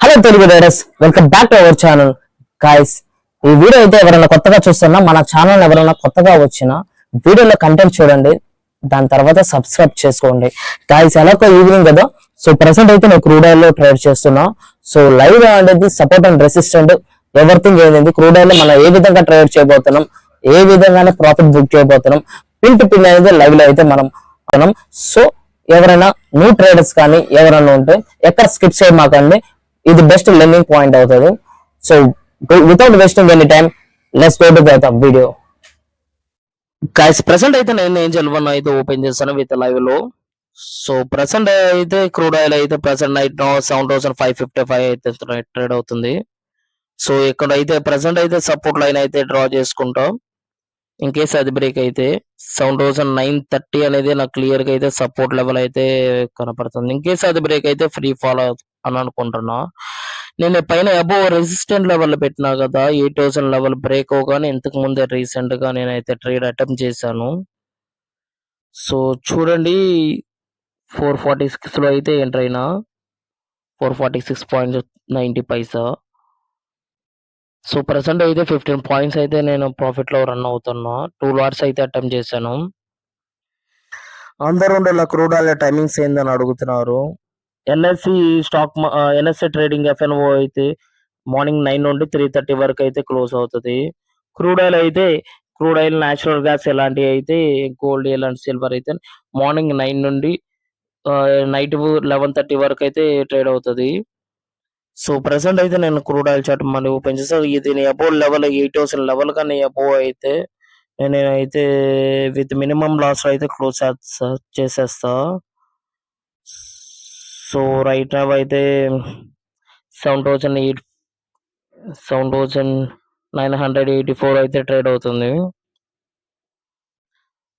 Hello Telugu riders, welcome back to our channel. Guys, ఈ video అయితే ఎవరైనా కొత్తగా చూస్తున్నా, మన ఛానల్ ఎవరైనా కొత్తగా వచ్చినా వీడియోలో కంటెంట్ చూడండి, దాని తర్వాత సబ్స్క్రైబ్ చేసుకోండి. గాయస్, ఎలాగో ఈవినింగ్ కదా, సో ప్రెసెంట్ అయితే నేను క్రూడ్ ఆయిల్ లో ట్రేడ్ చేస్తున్నా. సో లైవ్ అనేది సపోర్ట్ అండ్ రెసిస్టెంట్ ఎవ్రీథింగ్ ఏంది, క్రూడ్ ఆయిల్ లో మనం ఏ విధంగా ట్రేడ్ చేయబోతున్నాం, ఏ విధంగానే ప్రాఫిట్ బుక్ చేయబోతున్నాం, పిన్ టు పిన్ అనేది లైవ్ లో అయితే మనం. సో ఎవరైనా న్యూ ట్రేడర్స్ కానీ ఎవరైనా ఉంటే ఎక్కడ స్కిప్ చేయమాకండి, ఇది బెస్ట్ లెర్నింగ్ పాయింట్ అవుతుంది. So without wasting any time, let's go to the video. Guys, present అయితే నేను ఏం చేయను అయితే ఓపెన్ చేస్తాను విత్ లైవ్ లో. సో ప్రెసెంట్ అయితే క్రూడ్ ఆయిల్ అయితే ప్రెసెంట్ నైట్ 7,555 అయితే ట్రేడ్ అవుతుంది. సో ఇక్కడ అయితే ప్రెసెంట్ అయితే సపోర్ట్ లైన్ అయితే డ్రా చేసుకుంటాం. ఇన్ కేస్ అది బ్రేక్ అయితే 7,930 అనేది నాకు క్లియర్ గా అయితే సపోర్ట్ లెవెల్ అయితే కనపడుతుంది. ఇన్ కేస్ అది బ్రేక్ అయితే ఫ్రీ ఫాల్ అని అనుకుంటున్నా. నేను పైన అబోవ్ రెసిస్టెంట్ లెవెల్ పెట్టినా కదా, 8,000 లెవెల్ బ్రేక్ అవగానే ఇంతకు ముందే రీసెంట్ గా నేనైతే ట్రేడ్ అటెంప్ట్ చేశాను. సో చూడండి, 446 లో అయితే ఎంటర్ అయినా, 446.90 పైసా. సో ప్రెసెంట్ అయితే 15 పాయింట్స్ అయితే నేను ప్రాఫిట్ లో రన్ అవుతున్నా. 2 లాట్స్ అయితే అటెంప్ట్ చేశాను. అందరూ ఉండే క్రూడ్ ఆయిల్ టైమింగ్స్ ఏందని అడుగుతున్నారు. ఎన్ఎస్సి ట్రేడింగ్ ఎఫ్ఎన్ఓ అయితే మార్నింగ్ 9 నుండి 3:30 వరకు అయితే క్లోజ్ అవుతుంది. క్రూడ్ ఆయిల్ న్యాచురల్ గ్యాస్ ఎలాంటివి అయితే, గోల్డ్ ఎలాంటి సిల్వర్ అయితే మార్నింగ్ 9 నుండి నైట్ 11:30 వరకు అయితే ట్రేడ్ అవుతుంది. సో ప్రెసెంట్ అయితే నేను క్రూడ్ ఆయిల్ చార్ట్ మళ్ళీ ఓపెన్ చేస్తాను. ఇది అబోవ్ లెవెల్ 8,000 లెవెల్ కానీ అబోవ్ అయితే నేనైతే విత్ మినిమం లాస్ అయితే క్లోజ్ చేసేస్తా. సో రైట్ నౌ అయితే 7,984 అయితే ట్రేడ్ అవుతుంది.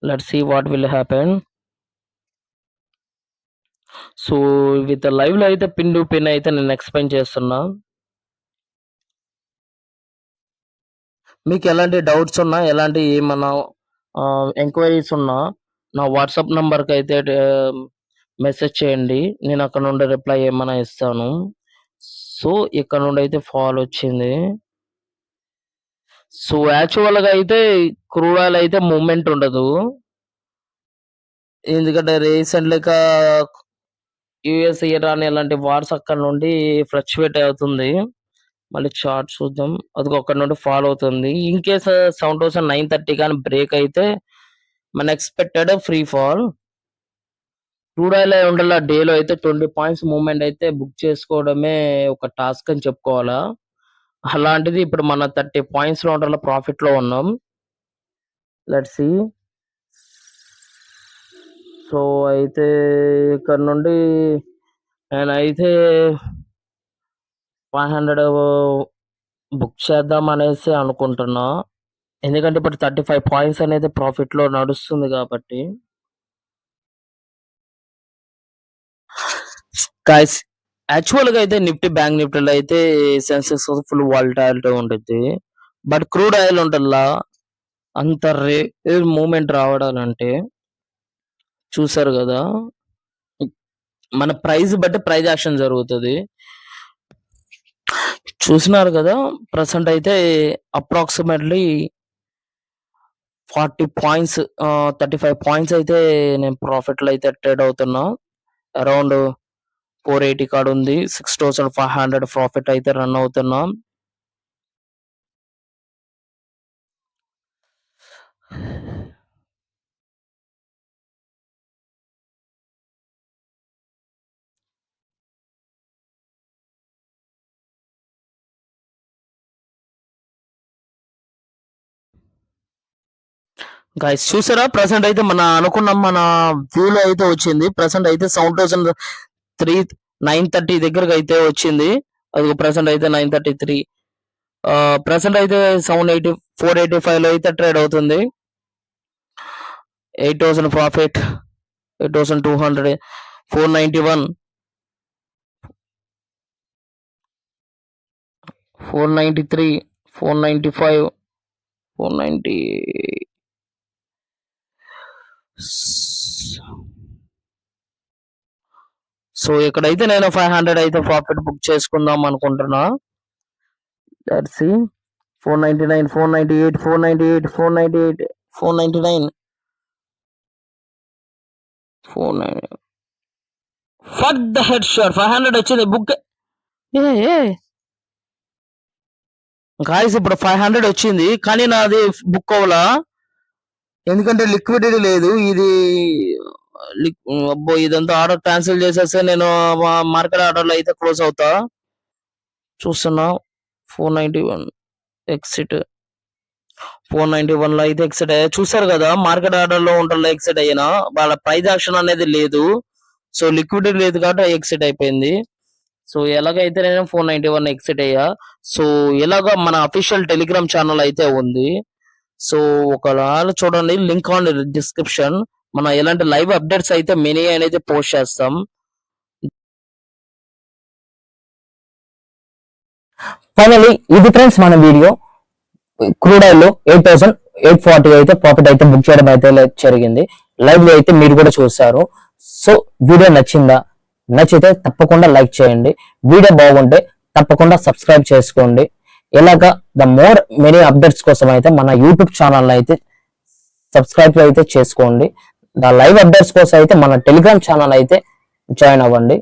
Let's see what will happen. So with live లో అయితే పిన్ టు పిన్ అయితే నేను ఎక్స్ప్లెయిన్ చేస్తున్నా. మీకు ఎలాంటి డౌట్స్ ఉన్నా, ఎలాంటి ఏమన్నా ఎంక్వైరీస్ ఉన్నా నా వాట్సాప్ నంబర్కి అయితే మెసేజ్ చేయండి, నేను అక్కడ నుండి రిప్లై ఏమైనా ఇస్తాను. సో ఇక్కడ నుండి అయితే ఫాల్ వచ్చింది. సో యాక్చువల్గా అయితే క్రూడ్ ఆయిల్ అయితే మూమెంట్ ఉండదు, ఎందుకంటే రీసెంట్గా యుఎస్ ఇరాన్ ఇలాంటి వార్స్ అక్కడ నుండి ఫ్లక్చువేట్ అవుతుంది. మళ్ళీ చార్ట్ చూద్దాం, అది అక్కడ నుండి ఫాలో అవుతుంది. ఇన్ కేస్ 7,930 కానీ బ్రేక్ అయితే మన expected free fall. Crude oil ఉండాల డేలో అయితే 20 పాయింట్స్ మూవ్మెంట్ అయితే బుక్ చేసుకోవడమే ఒక టాస్క్ అని చెప్పుకోవాలా. అలాంటిది ఇప్పుడు మన 30 పాయింట్స్ లో ఉండాల ప్రాఫిట్ లో ఉన్నాం. Let's see. సో అయితే ఇక్కడ నుండి నేనైతే 500 బుక్ చేద్దాం అనేసి అనుకుంటున్నా, ఎందుకంటే ఇప్పుడు 35 పాయింట్స్ అనేది ప్రాఫిట్ లో నడుస్తుంది కాబట్టి. గాయ్స్, యాక్చువల్ గా అయితే నిఫ్టీ, బ్యాంక్ నిఫ్టీలో అయితే సెన్సెక్స్ ఫుల్ వాలటాలిటీ ఉంటుంది. బట్ క్రూడ్ ఆయిల్ ఉంటల్లా అంత మూమెంట్ రావడాలంటే చూసారు కదా, మన ప్రైస్ బట్టి ప్రైస్ యాక్షన్ జరుగుతుంది. చూసినారు కదా, ప్రెసెంట్ అయితే అప్రాక్సిమేట్లీ 40 పాయింట్స్, 35 పాయింట్స్ అయితే నేను ప్రాఫిట్ లో అయితే ట్రేడ్ అవుతున్నా. అరౌండ్ 480 కాడ ఉంది. 6,500 ప్రాఫిట్ అయితే రన్ అవుతున్నాం. గైస్ చూసారా, ప్రెసెంట్ అయితే మన అనుకున్నాం, మన వ్యూలో అయితే వచ్చింది. ప్రెసెంట్ అయితే 7,930 దగ్గరకు అయితే వచ్చింది. అది ప్రెసెంట్ అయితే 933. ప్రెసెంట్ అయితే 485 లో అయితే ట్రేడ్ అవుతుంది. 8,000 ప్రాఫిట్, 8,200, 491, 493, 495, 490. సో ఇక్కడైతే నేను 500 అయితే ప్రాఫిట్ బుక్ చేసుకుందాం అనుకుంటున్నా. Let's see 499 498 498 498 499 499 for the head shot 500 వచ్చింది బుక్. ఏ గాయ్స్ ఇప్పుడు 500 వచ్చింది కానీ నాది బుక్ అవ్వలా, ఎందుకంటే లిక్విడిటీ లేదు. ఇది అబ్బో ఇదంతా ఆర్డర్ క్యాన్సిల్ చేసేస్తే నేను మార్కెట్ ఆర్డర్ లో అయితే క్లోజ్ అవుతా. చూస్తున్నా 491 ఎక్సిట్ 491 లో అయితే ఎక్సిట్ అయ్యా. చూసారు కదా మార్కెట్ ఆర్డర్ లో ఉంటాలో ఎక్సిట్ అయినా, వాళ్ళ ప్రైస్ యాక్షన్ అనేది లేదు. సో లిక్విడిటీ లేదు కాబట్టి ఎక్సిట్ అయిపోయింది. సో ఎలాగైతే నేను 491 ఎక్సిట్ అయ్యా. సో ఇలాగ మన అఫీషియల్ టెలిగ్రామ్ ఛానల్ అయితే ఉంది. సో ఒకవేళ చూడండి, లింక్ ఆన్ డిస్క్రిప్షన్. మనం ఎలాంటి లైవ్ అప్డేట్స్ అయితే మినీ అనేది పోస్ట్ చేస్తాం. ఫైనలీ ఇది ఫ్రెండ్స్ మన వీడియో. క్రూడ్ ఆయిల్ లో 8,840 అయితే ప్రాఫిట్ అయితే బుక్ చేయడం అయితే జరిగింది. లైవ్ లో అయితే మీరు కూడా చూస్తారు. సో వీడియో నచ్చిందా? నచ్చితే తప్పకుండా లైక్ చేయండి. వీడియో బాగుంటే తప్పకుండా సబ్స్క్రైబ్ చేసుకోండి. ఇలాగా ద మోర్ మెనీ అప్డేట్స్ కోసం అయితే మన యూట్యూబ్ ఛానల్ అయితే సబ్స్క్రైబ్ అయితే చేసుకోండి. ద లైవ్ అప్డేట్స్ కోసం అయితే మన టెలిగ్రామ్ ఛానల్ అయితే జాయిన్ అవ్వండి.